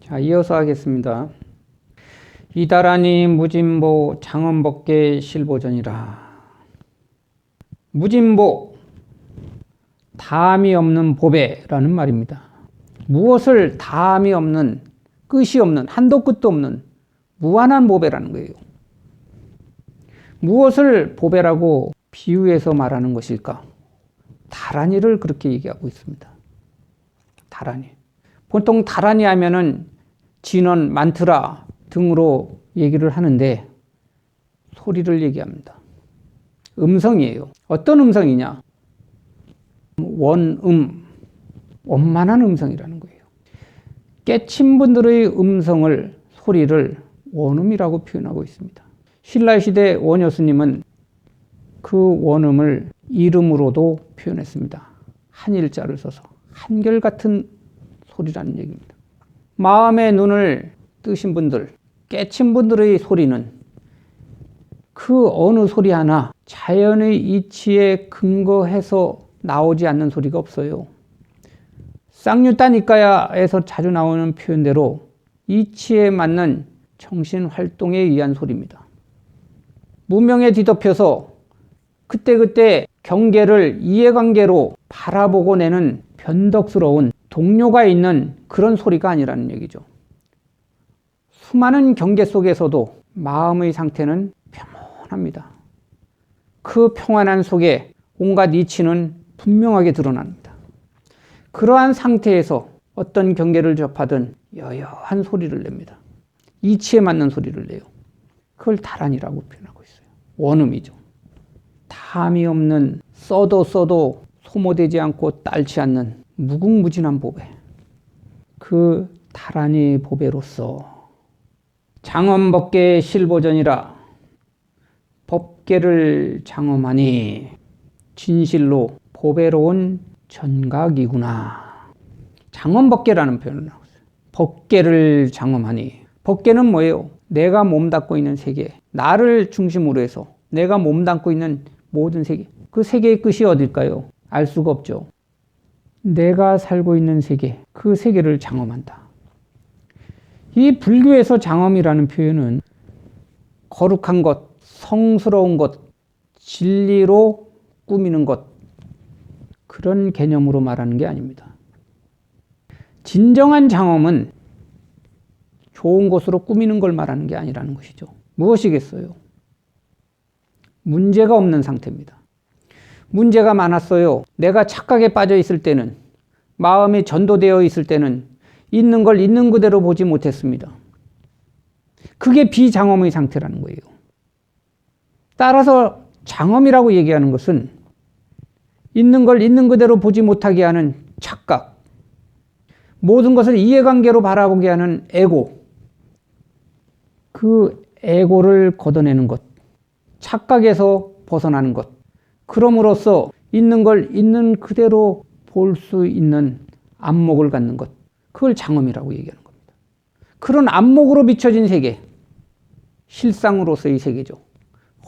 자, 이어서 하겠습니다. 이다라니 무진보 장엄법계 실보전이라. 무진보, 다함이 없는 보배라는 말입니다. 무엇을 다함이 없는, 끝이 없는, 한도 끝도 없는 무한한 보배라는 거예요. 무엇을 보배라고 비유해서 말하는 것일까? 다라니를 그렇게 얘기하고 있습니다. 다라니. 보통 다라니 하면은 진원, 만트라 등으로 얘기를 하는데 소리를 얘기합니다. 음성이에요. 어떤 음성이냐? 원음, 원만한 음성이라는 거예요. 깨친 분들의 음성을, 소리를 원음이라고 표현하고 있습니다. 신라시대 원효스님은 그 원음을 이름으로도 표현했습니다. 한일자를 써서 한결같은 소리라는 얘기입니다. 마음의 눈을 뜨신 분들, 깨친 분들의 소리는 그 어느 소리 하나 자연의 이치에 근거해서 나오지 않는 소리가 없어요. 쌍유따니까야에서 자주 나오는 표현대로 이치에 맞는 정신활동에 의한 소리입니다. 무명에 뒤덮여서 그때그때 경계를 이해관계로 바라보고 내는 변덕스러운 동료가 있는 그런 소리가 아니라는 얘기죠. 수많은 경계 속에서도 마음의 상태는 평온합니다. 그 평안한 속에 온갖 이치는 분명하게 드러납니다. 그러한 상태에서 어떤 경계를 접하든 여여한 소리를 냅니다. 이치에 맞는 소리를 내요. 그걸 다란이라고 표현하고 있어요. 원음이죠. 담이 없는, 써도 소모되지 않고 딸지 않는 무궁무진한 보배. 그 다란이 보배로서 장엄법계 실보전이라. 법계를 장엄하니 진실로 보배로운 전각이구나. 장엄법계라는 표현을 하고 있어요. 법계를 장엄하니. 법계는 뭐예요? 내가 몸담고 있는 세계, 나를 중심으로 해서 내가 몸담고 있는 모든 세계, 그 세계의 끝이 어딜까요? 알 수가 없죠. 내가 살고 있는 세계, 그 세계를 장엄한다. 이 불교에서 장엄이라는 표현은 거룩한 것, 성스러운 것, 진리로 꾸미는 것, 그런 개념으로 말하는 게 아닙니다. 진정한 장엄은 좋은 것으로 꾸미는 걸 말하는 게 아니라는 것이죠. 무엇이겠어요? 문제가 없는 상태입니다. 문제가 많았어요. 내가 착각에 빠져 있을 때는, 마음이 전도되어 있을 때는 있는 걸 있는 그대로 보지 못했습니다. 그게 비장엄의 상태라는 거예요. 따라서 장엄이라고 얘기하는 것은 있는 걸 있는 그대로 보지 못하게 하는 착각, 모든 것을 이해관계로 바라보게 하는 에고, 그 에고를 걷어내는 것, 착각에서 벗어나는 것, 그럼으로써 있는 걸 있는 그대로 볼 수 있는 안목을 갖는 것, 그걸 장엄이라고 얘기하는 겁니다. 그런 안목으로 비춰진 세계, 실상으로서의 세계죠.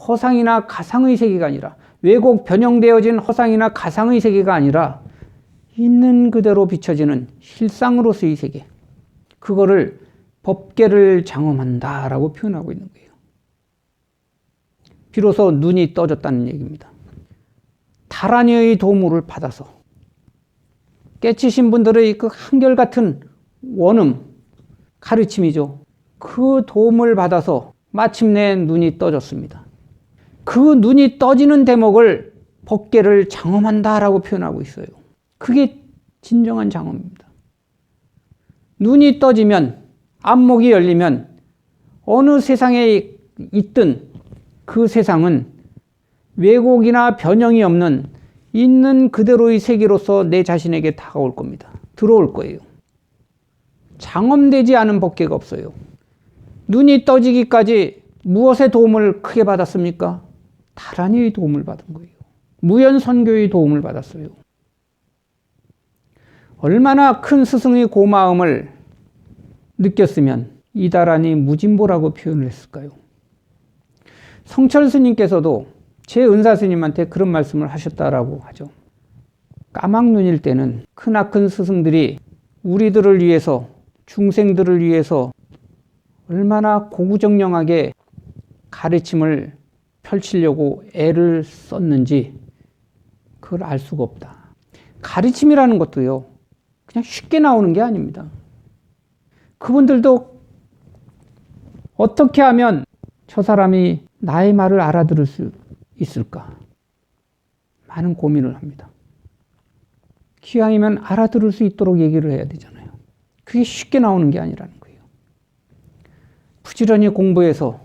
허상이나 가상의 세계가 아니라, 왜곡 변형되어진 허상이나 가상의 세계가 아니라 있는 그대로 비춰지는 실상으로서의 세계, 그거를 법계를 장엄한다라고 표현하고 있는 거예요. 비로소 눈이 떠졌다는 얘기입니다. 다라니의 도움을 받아서 깨치신 분들의 그 한결같은 원음, 가르침이죠. 그 도움을 받아서 마침내 눈이 떠졌습니다. 그 눈이 떠지는 대목을 법계를 장엄한다라고 표현하고 있어요. 그게 진정한 장엄입니다. 눈이 떠지면, 안목이 열리면 어느 세상에 있든 그 세상은 왜곡이나 변형이 없는 있는 그대로의 세계로서 내 자신에게 다가올 겁니다. 들어올 거예요. 장엄되지 않은 법계가 없어요. 눈이 떠지기까지 무엇의 도움을 크게 받았습니까? 다라니의 도움을 받은 거예요. 무연선교의 도움을 받았어요. 얼마나 큰 스승의 고마움을 느꼈으면 이다라니 무진보라고 표현을 했을까요? 성철 스님께서도 제 은사 스님한테 그런 말씀을 하셨다라고 하죠. 까막눈일 때는 크나큰 스승들이 우리들을 위해서 중생들을 위해서 얼마나 고구정령하게 가르침을 펼치려고 애를 썼는지 그걸 알 수가 없다. 가르침이라는 것도요, 그냥 쉽게 나오는 게 아닙니다. 그분들도 어떻게 하면 저 사람이 나의 말을 알아들을 수 있을까? 많은 고민을 합니다. 기왕이면 알아들을 수 있도록 얘기를 해야 되잖아요. 그게 쉽게 나오는 게 아니라는 거예요. 부지런히 공부해서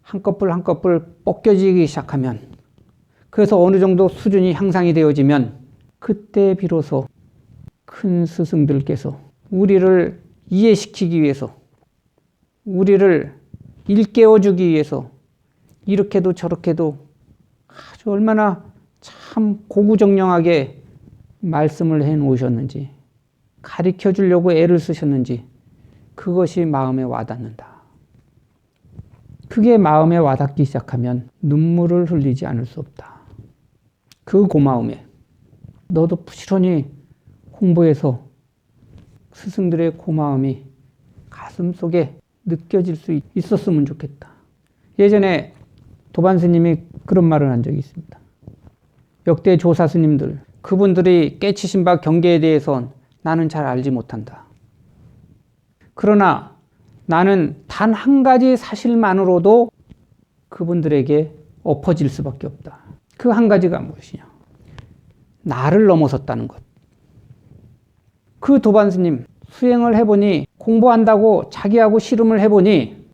한꺼풀 한꺼풀 벗겨지기 시작하면, 그래서 어느 정도 수준이 향상이 되어지면 그때 비로소 큰 스승들께서 우리를 이해시키기 위해서, 우리를 일깨워주기 위해서 이렇게도 저렇게도 아주 얼마나 참 고구정령하게 말씀을 해 놓으셨는지, 가르쳐 주려고 애를 쓰셨는지 그것이 마음에 와닿는다. 그게 마음에 와닿기 시작하면 눈물을 흘리지 않을 수 없다. 그 고마움에 너도 부지런히 공부해서 스승들의 고마움이 가슴속에 느껴질 수 있었으면 좋겠다. 예전에 도반 스님이 그런 말을 한 적이 있습니다. 역대 조사 스님들, 그분들이 깨치신 바 경계에 대해선 나는 잘 알지 못한다. 그러나 나는 단 한 가지 사실만으로도 그분들에게 엎어질 수밖에 없다. 그 한 가지가 무엇이냐? 나를 넘어섰다는 것. 그 도반 스님 수행을 해보니, 공부한다고 자기하고 씨름을 해보니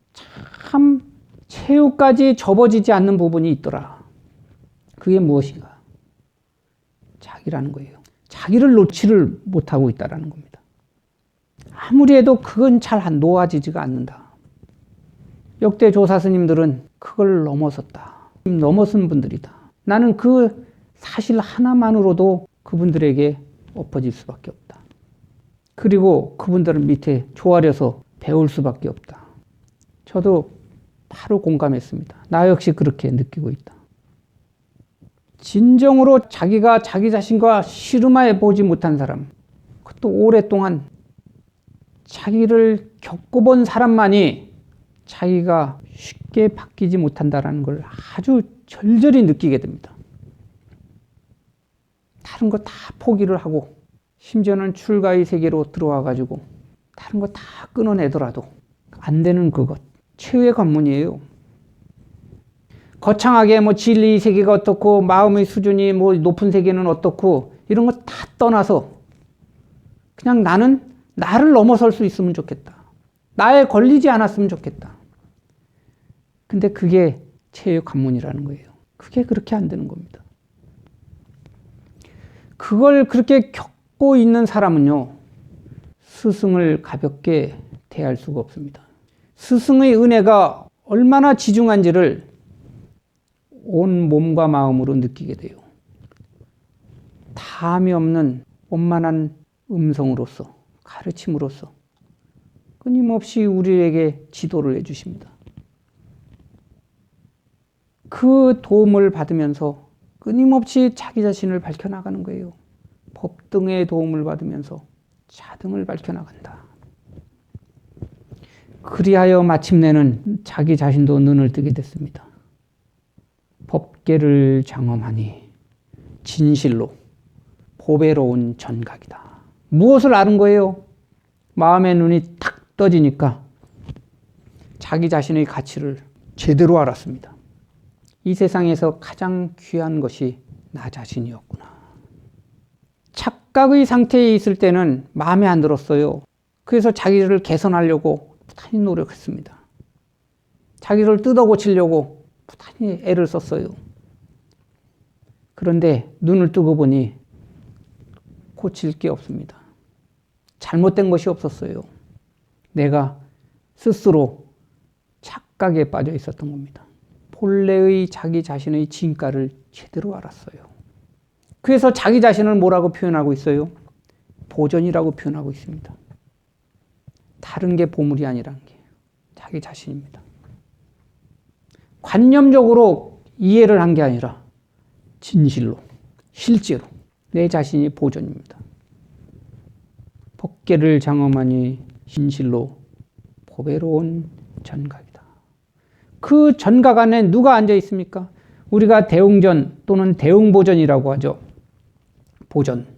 참 최후까지 접어지지 않는 부분이 있더라. 그게 무엇인가? 자기라는 거예요. 자기를 놓지를 못하고 있다는 겁니다. 아무리 해도 그건 잘 놓아지지가 않는다. 역대 조사 스님들은 그걸 넘어섰다. 넘어선 분들이다. 나는 그 사실 하나만으로도 그분들에게 엎어질 수밖에 없다. 그리고 그분들을 밑에 조아려서 배울 수밖에 없다. 저도 바로 공감했습니다. 나 역시 그렇게 느끼고 있다. 진정으로 자기가 자기 자신과 씨름해 보지 못한 사람, 그것도 오랫동안 자기를 겪어본 사람만이 자기가 쉽게 바뀌지 못한다는 걸 아주 절절히 느끼게 됩니다. 다른 거 다 포기를 하고, 심지어는 출가의 세계로 들어와 가지고 다른 거 다 끊어내더라도 안 되는 그것, 최후의 관문이에요. 거창하게 뭐 진리 세계가 어떻고 마음의 수준이 뭐 높은 세계는 어떻고 이런 거 다 떠나서 그냥 나는 나를 넘어설 수 있으면 좋겠다. 나에 걸리지 않았으면 좋겠다. 근데 그게 최후의 관문이라는 거예요. 그게 그렇게 안 되는 겁니다. 그걸 그렇게 겪고 있는 사람은요, 스승을 가볍게 대할 수가 없습니다. 스승의 은혜가 얼마나 지중한지를 온 몸과 마음으로 느끼게 돼요. 다함이 없는 원만한 음성으로서, 가르침으로서 끊임없이 우리에게 지도를 해주십니다. 그 도움을 받으면서 끊임없이 자기 자신을 밝혀나가는 거예요. 법등의 도움을 받으면서 자등을 밝혀나간다. 그리하여 마침내는 자기 자신도 눈을 뜨게 됐습니다. 법계를 장엄하니 진실로 보배로운 전각이다. 무엇을 아는 거예요? 마음의 눈이 탁 떠지니까 자기 자신의 가치를 제대로 알았습니다. 이 세상에서 가장 귀한 것이 나 자신이었구나. 착각의 상태에 있을 때는 마음에 안 들었어요. 그래서 자기를 개선하려고 부단히 노력했습니다. 자기를 뜯어 고치려고 부단히 애를 썼어요. 그런데 눈을 뜨고 보니 고칠 게 없습니다. 잘못된 것이 없었어요. 내가 스스로 착각에 빠져 있었던 겁니다. 본래의 자기 자신의 진가를 제대로 알았어요. 그래서 자기 자신을 뭐라고 표현하고 있어요? 보전이라고 표현하고 있습니다. 다른 게 보물이 아니라는 게 자기 자신입니다. 관념적으로 이해를 한 게 아니라 진실로, 실제로 내 자신이 보전입니다. 법계를 장엄하니 진실로 보배로운 전각이다. 그 전각 안에 누가 앉아 있습니까? 우리가 대웅전 또는 대웅보전이라고 하죠. 보전.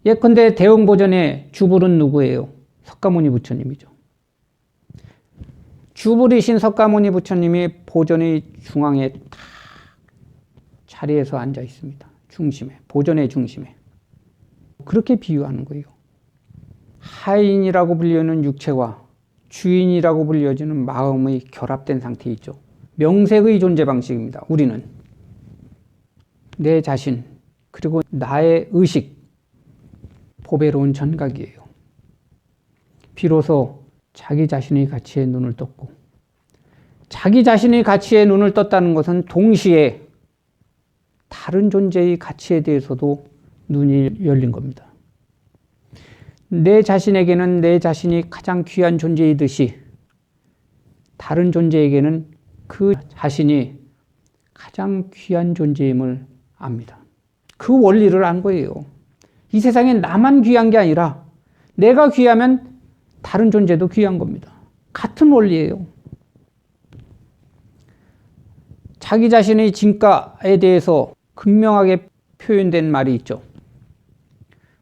예컨대 대웅보전의 주불은 누구예요? 석가모니 부처님이죠. 주불이신 석가모니 부처님이 보전의 중앙에 딱 자리에서 앉아 있습니다. 중심에, 보전의 중심에. 그렇게 비유하는 거예요. 하인이라고 불리는 육체와 주인이라고 불려지는 마음의 결합된 상태에 있죠. 명색의 존재 방식입니다. 우리는 내 자신 그리고 나의 의식, 보배로운 전각이에요. 비로소 자기 자신의 가치에 눈을 떴고, 자기 자신의 가치에 눈을 떴다는 것은 동시에 다른 존재의 가치에 대해서도 눈이 열린 겁니다. 내 자신에게는 내 자신이 가장 귀한 존재이듯이 다른 존재에게는 그 자신이 가장 귀한 존재임을 압니다. 그 원리를 안 거예요. 이 세상에 나만 귀한 게 아니라 내가 귀하면 다른 존재도 귀한 겁니다. 같은 원리예요. 자기 자신의 진가에 대해서 극명하게 표현된 말이 있죠.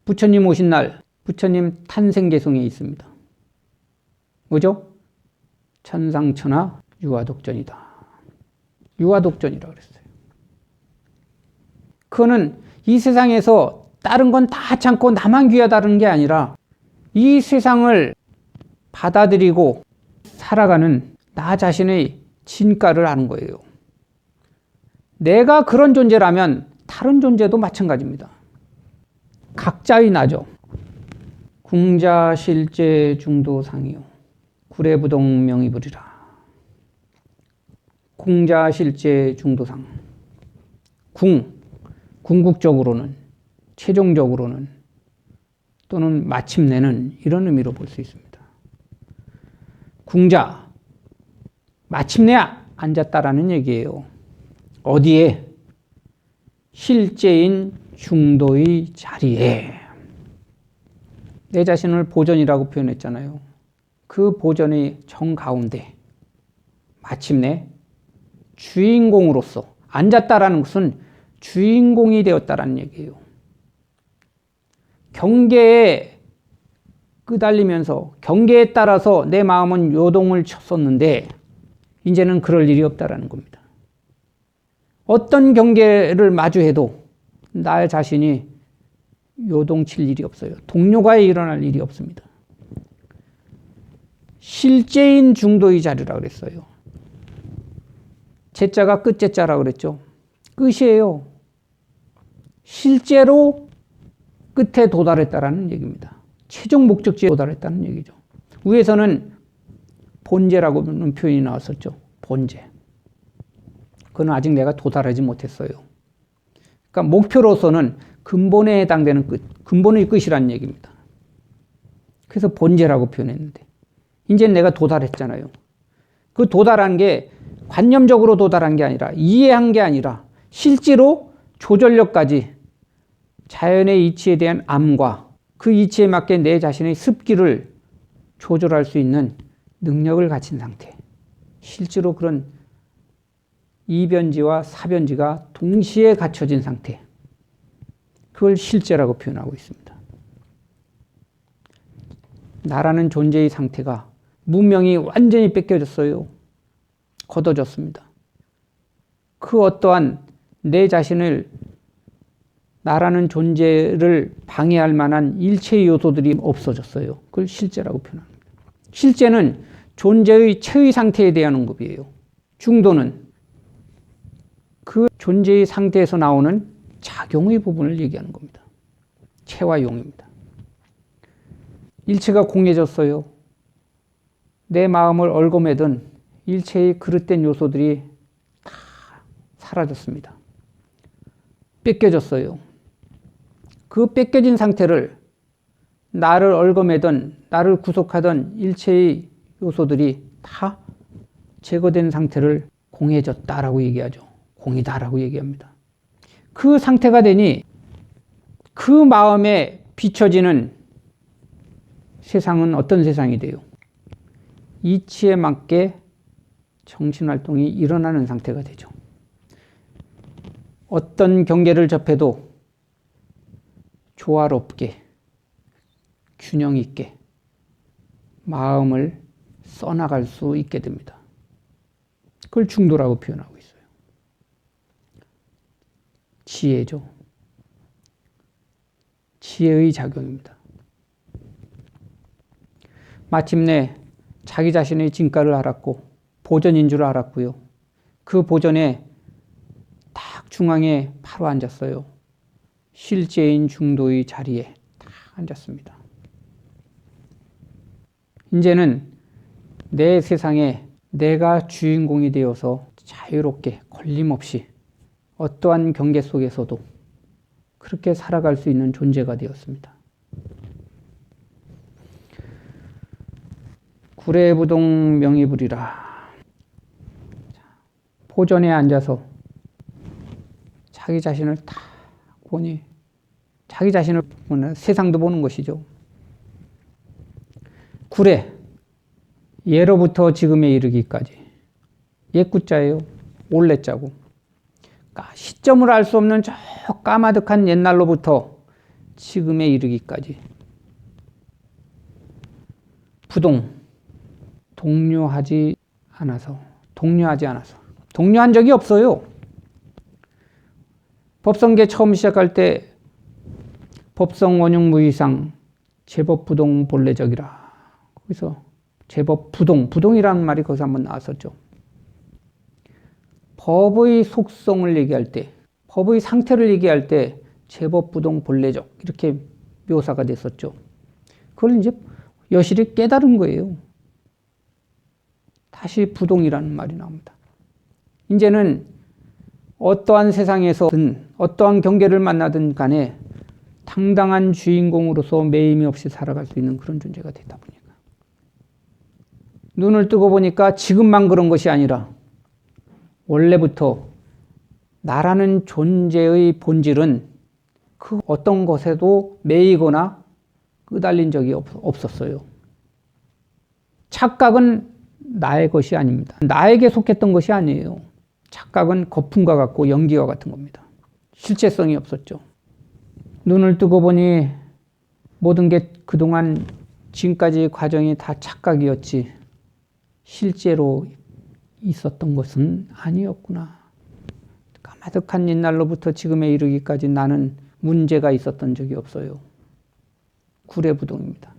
부처님 오신 날 부처님 탄생개성에 있습니다. 뭐죠? 천상천하 유아독전이다. 유아독전이라고 그랬어요. 그거는 이 세상에서 다른 건 다 참고 나만 귀하다는 게 아니라 이 세상을 받아들이고 살아가는 나 자신의 진가를 아는 거예요. 내가 그런 존재라면 다른 존재도 마찬가지입니다. 각자의 나죠. 궁자실제 중도상이요 구례부동 명의불이라. 궁자실제 중도상. 궁극적으로는, 최종적으로는 또는 마침내는 이런 의미로 볼 수 있습니다. 궁자, 마침내 앉았다라는 얘기예요. 어디에? 실제인 중도의 자리에. 내 자신을 보전이라고 표현했잖아요. 그 보전의 정가운데 마침내 주인공으로서 앉았다라는 것은 주인공이 되었다라는 얘기예요. 경계에 끄달리면서 경계에 따라서 내 마음은 요동을 쳤었는데 이제는 그럴 일이 없다라는 겁니다. 어떤 경계를 마주해도 나 자신이 요동칠 일이 없어요. 동료가 일어날 일이 없습니다. 실제인 중도의 자리라고 그랬어요. 제자가 끝제자라고 그랬죠. 끝이에요. 실제로 끝에 도달했다라는 얘기입니다. 최종 목적지에 도달했다는 얘기죠. 위에서는 본제라고 하는 표현이 나왔었죠. 본제. 그건 아직 내가 도달하지 못했어요. 그러니까 목표로서는 근본에 해당되는 끝, 근본의 끝이라는 얘기입니다. 그래서 본제라고 표현했는데 이제 내가 도달했잖아요. 그 도달한 게 관념적으로 도달한 게 아니라 이해한 게 아니라 실제로 조절력까지 자연의 이치에 대한 암과 그 이치에 맞게 내 자신의 습기를 조절할 수 있는 능력을 갖춘 상태. 실제로 그런 이변지와 사변지가 동시에 갖춰진 상태. 그걸 실제라고 표현하고 있습니다. 나라는 존재의 상태가 문명이 완전히 뺏겨졌어요. 걷어졌습니다. 그 어떠한 내 자신을 나라는 존재를 방해할 만한 일체의 요소들이 없어졌어요. 그걸 실제라고 표현합니다. 실제는 존재의 체의 상태에 대한 언급이에요. 중도는 그 존재의 상태에서 나오는 작용의 부분을 얘기하는 겁니다. 체와 용입니다. 일체가 공해졌어요. 내 마음을 얽어매던 일체의 그릇된 요소들이 다 사라졌습니다. 뺏겨졌어요. 그 뺏겨진 상태를 나를 얽어매던, 나를 구속하던 일체의 요소들이 다 제거된 상태를 공해졌다라고 얘기하죠. 공이다라고 얘기합니다. 그 상태가 되니 그 마음에 비춰지는 세상은 어떤 세상이 돼요? 이치에 맞게 정신활동이 일어나는 상태가 되죠. 어떤 경계를 접해도 조화롭게, 균형 있게 마음을 써나갈 수 있게 됩니다. 그걸 중도라고 표현하고 있어요. 지혜죠. 지혜의 작용입니다. 마침내 자기 자신의 진가를 알았고 보전인 줄 알았고요. 그 보전에 딱 중앙에 바로 앉았어요. 실제인 중도의 자리에 딱 앉았습니다. 이제는 내 세상에 내가 주인공이 되어서 자유롭게 걸림없이 어떠한 경계 속에서도 그렇게 살아갈 수 있는 존재가 되었습니다. 구례부동 명의불이라. 보전에 앉아서 자기 자신을 딱 보니 자기 자신을 보는 세상도 보는 것이죠. 구례, 예로부터 지금에 이르기까지. 옛구자예요. 올레자고. 시점을 알 수 없는 저 까마득한 옛날로부터 지금에 이르기까지. 부동, 동료하지 않아서. 동료한 적이 없어요. 법성계 처음 시작할 때 법성 원흉무이상 제법부동 본래적이라. 거기서 제법부동이라는 말이 거기서 한번 나왔었죠. 법의 속성을 얘기할 때, 법의 상태를 얘기할 때 제법부동 본래적 이렇게 묘사가 됐었죠. 그걸 이제 여실히 깨달은 거예요. 다시 부동이라는 말이 나옵니다. 이제는 어떠한 세상에서든 어떠한 경계를 만나든 간에 당당한 주인공으로서 매임이 없이 살아갈 수 있는 그런 존재가 되다 보니까 눈을 뜨고 보니까 지금만 그런 것이 아니라 원래부터 나라는 존재의 본질은 그 어떤 것에도 매이거나 끄달린 적이 없었어요. 착각은 나의 것이 아닙니다. 나에게 속했던 것이 아니에요. 착각은 거품과 같고 연기와 같은 겁니다. 실체성이 없었죠. 눈을 뜨고 보니 모든 게 그동안 지금까지 과정이 다 착각이었지 실제로 있었던 것은 아니었구나. 까마득한 옛날로부터 지금에 이르기까지 나는 문제가 있었던 적이 없어요. 구례부동입니다.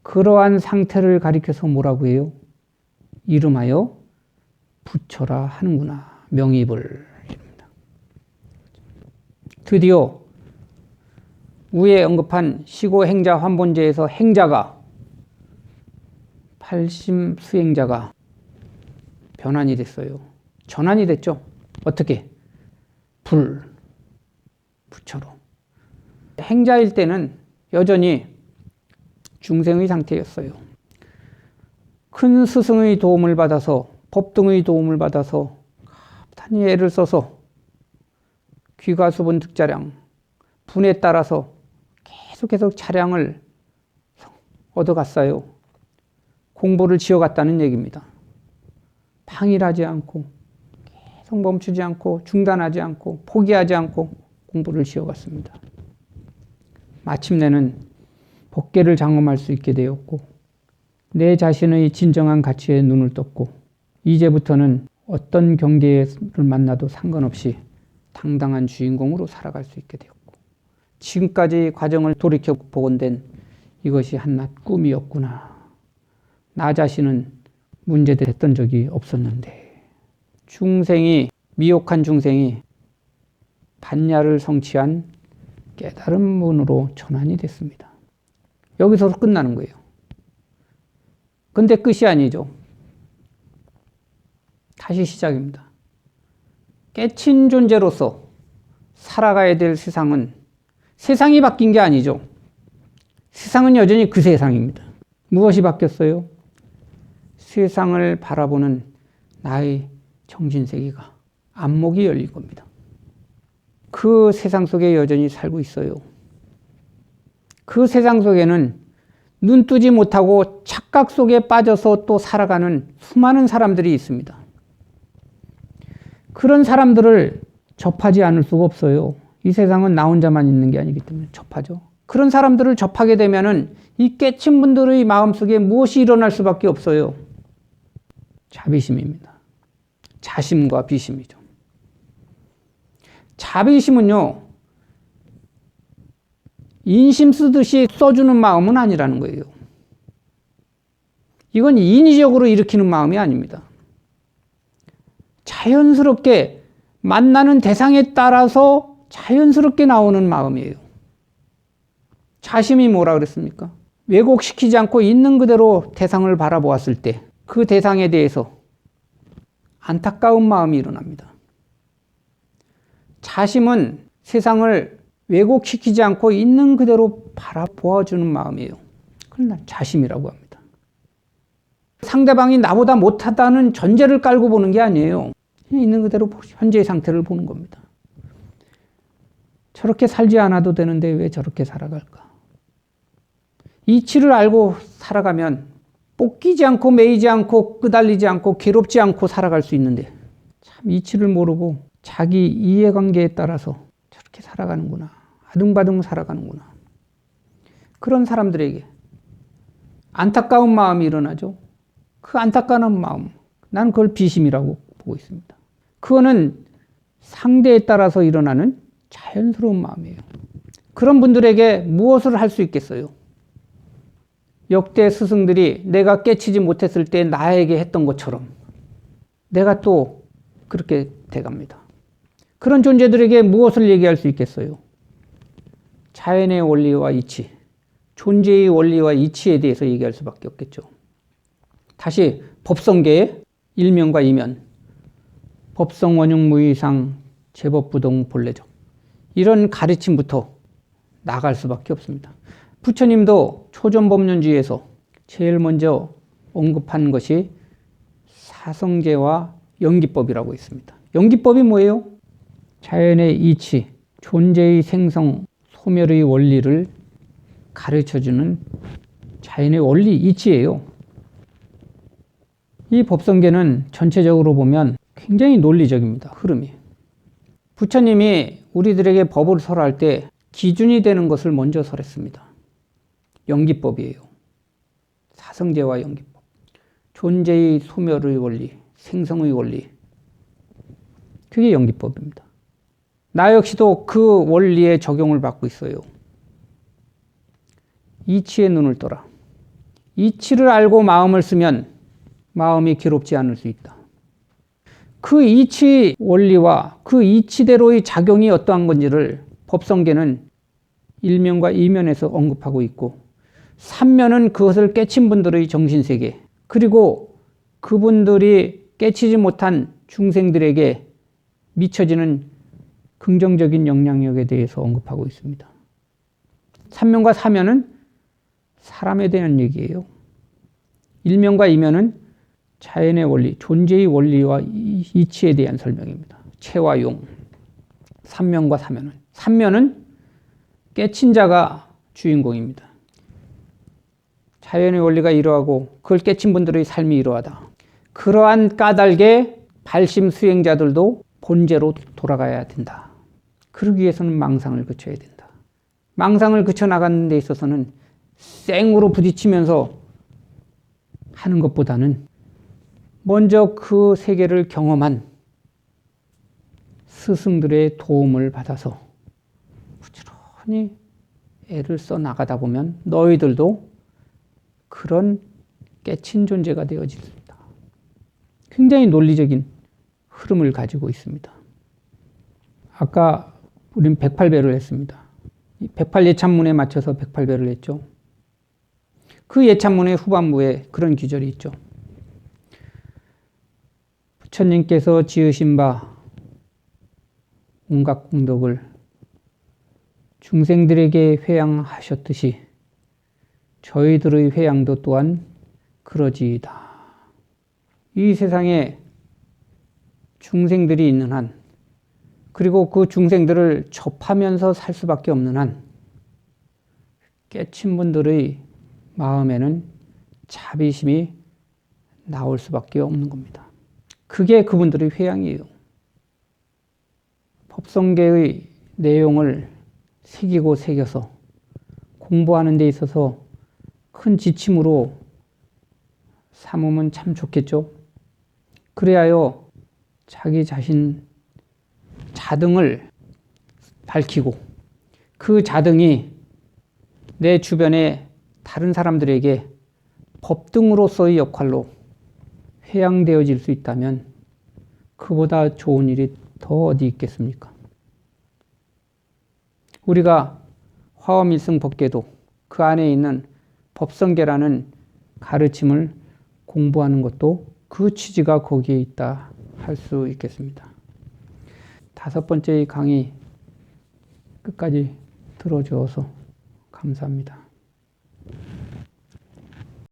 그러한 상태를 가리켜서 뭐라고 해요? 이름하여 부처라 하는구나. 명의불. 드디어 위에 언급한 시고행자 환본제에서 행자가 팔심 수행자가 변환이 됐어요. 전환이 됐죠. 어떻게? 부처로. 행자일 때는 여전히 중생의 상태였어요. 큰 스승의 도움을 받아서 법등의 도움을 받아서 간단히 애를 써서 귀가수분 득자량 분에 따라서 계속해서 차량을 얻어갔어요. 공부를 지어갔다는 얘기입니다. 방일하지 않고 계속 멈추지 않고 중단하지 않고 포기하지 않고 공부를 지어갔습니다. 마침내는 법계를 장엄할 수 있게 되었고 내 자신의 진정한 가치에 눈을 떴고 이제부터는 어떤 경계를 만나도 상관없이 당당한 주인공으로 살아갈 수 있게 되었고 지금까지 과정을 돌이켜 보건된 이것이 한낱 꿈이었구나. 나 자신은 문제됐던 적이 없었는데 미혹한 중생이 반야를 성취한 깨달은 문으로 전환이 됐습니다. 여기서 끝나는 거예요. 근데 끝이 아니죠. 다시 시작입니다. 깨친 존재로서 살아가야 될 세상이 바뀐 게 아니죠. 세상은 여전히 그 세상입니다. 무엇이 바뀌었어요? 세상을 바라보는 나의 정신세계가 안목이 열린 겁니다. 그 세상 속에 여전히 살고 있어요. 그 세상 속에는 눈 뜨지 못하고 착각 속에 빠져서 또 살아가는 수많은 사람들이 있습니다. 그런 사람들을 접하지 않을 수가 없어요. 이 세상은 나 혼자만 있는 게 아니기 때문에 접하죠. 그런 사람들을 접하게 되면은 이 깨친 분들의 마음속에 무엇이 일어날 수밖에 없어요. 자비심입니다. 자심과 비심이죠. 자비심은요, 인심 쓰듯이 써주는 마음은 아니라는 거예요. 이건 인위적으로 일으키는 마음이 아닙니다. 자연스럽게 만나는 대상에 따라서 자연스럽게 나오는 마음이에요. 자심이 뭐라 그랬습니까? 왜곡시키지 않고 있는 그대로 대상을 바라보았을 때 그 대상에 대해서 안타까운 마음이 일어납니다. 자심은 세상을 왜곡시키지 않고 있는 그대로 바라보아주는 마음이에요. 그걸 난 자심이라고 합니다. 상대방이 나보다 못하다는 전제를 깔고 보는 게 아니에요. 그냥 있는 그대로 현재의 상태를 보는 겁니다. 저렇게 살지 않아도 되는데 왜 저렇게 살아갈까? 이치를 알고 살아가면 볶이지 않고 매이지 않고 끄달리지 않고 괴롭지 않고 살아갈 수 있는데 참 이치를 모르고 자기 이해관계에 따라서 저렇게 살아가는구나. 아둥바둥 살아가는구나. 그런 사람들에게 안타까운 마음이 일어나죠. 그 안타까운 마음, 나는 그걸 비심이라고 보고 있습니다. 그거는 상대에 따라서 일어나는 자연스러운 마음이에요. 그런 분들에게 무엇을 할 수 있겠어요? 역대 스승들이 내가 깨치지 못했을 때 나에게 했던 것처럼 내가 또 그렇게 돼갑니다. 그런 존재들에게 무엇을 얘기할 수 있겠어요? 자연의 원리와 이치, 존재의 원리와 이치에 대해서 얘기할 수밖에 없겠죠. 다시 법성계의 일면과 이면, 법성 원흉 무의상 제법부동 본래적, 이런 가르침부터 나갈 수밖에 없습니다. 부처님도 초전법륜주의에서 제일 먼저 언급한 것이 사성제와 연기법이라고 있습니다. 연기법이 뭐예요? 자연의 이치, 존재의 생성, 소멸의 원리를 가르쳐주는 자연의 원리, 이치예요. 이 법성계는 전체적으로 보면 굉장히 논리적입니다. 흐름이. 부처님이 우리들에게 법을 설할 때 기준이 되는 것을 먼저 설했습니다. 연기법이에요. 사성제와 연기법. 존재의 소멸의 원리, 생성의 원리. 그게 연기법입니다. 나 역시도 그 원리에 적용을 받고 있어요. 이치의 눈을 떠라. 이치를 알고 마음을 쓰면 마음이 괴롭지 않을 수 있다. 그 이치 원리와 그 이치대로의 작용이 어떠한 건지를 법성계는 1면과 2면에서 언급하고 있고, 3면은 그것을 깨친 분들의 정신세계, 그리고 그분들이 깨치지 못한 중생들에게 미쳐지는 긍정적인 영향력에 대해서 언급하고 있습니다. 3면과 4면은 사람에 대한 얘기예요. 1면과 2면은 자연의 원리, 존재의 원리와 이치에 대한 설명입니다. 체와 용. 3면과 4면은. 3면은 깨친 자가 주인공입니다. 자연의 원리가 이러하고 그걸 깨친 분들의 삶이 이러하다. 그러한 까닭에 발심 수행자들도 본제로 돌아가야 된다. 그러기 위해서는 망상을 그쳐야 된다. 망상을 그쳐나가는 데 있어서는 생으로 부딪히면서 하는 것보다는 먼저 그 세계를 경험한 스승들의 도움을 받아서 부지런히 애를 써 나가다 보면 너희들도 그런 깨친 존재가 되어집니다. 굉장히 논리적인 흐름을 가지고 있습니다. 아까 우린 108배를 했습니다. 108예찬문에 맞춰서 108배를 했죠. 그 예찬문의 후반부에 그런 기절이 있죠. 부처님께서 지으신 바 온갖 공덕을 중생들에게 회양하셨듯이 저희들의 회양도 또한 그러지이다. 이 세상에 중생들이 있는 한, 그리고 그 중생들을 접하면서 살 수밖에 없는 한, 깨친 분들의 마음에는 자비심이 나올 수밖에 없는 겁니다. 그게 그분들의 회양이에요. 법성계의 내용을 새겨서 공부하는 데 있어서 큰 지침으로 삼으면 참 좋겠죠. 그래야요, 자기 자신 자등을 밝히고 그 자등이 내 주변의 다른 사람들에게 법등으로서의 역할로 회양되어질 수 있다면 그보다 좋은 일이 더 어디 있겠습니까? 우리가 화엄일승법계도 그 안에 있는 법성계라는 가르침을 공부하는 것도 그 취지가 거기에 있다 할 수 있겠습니다. 5번째 강의 끝까지 들어주어서 감사합니다.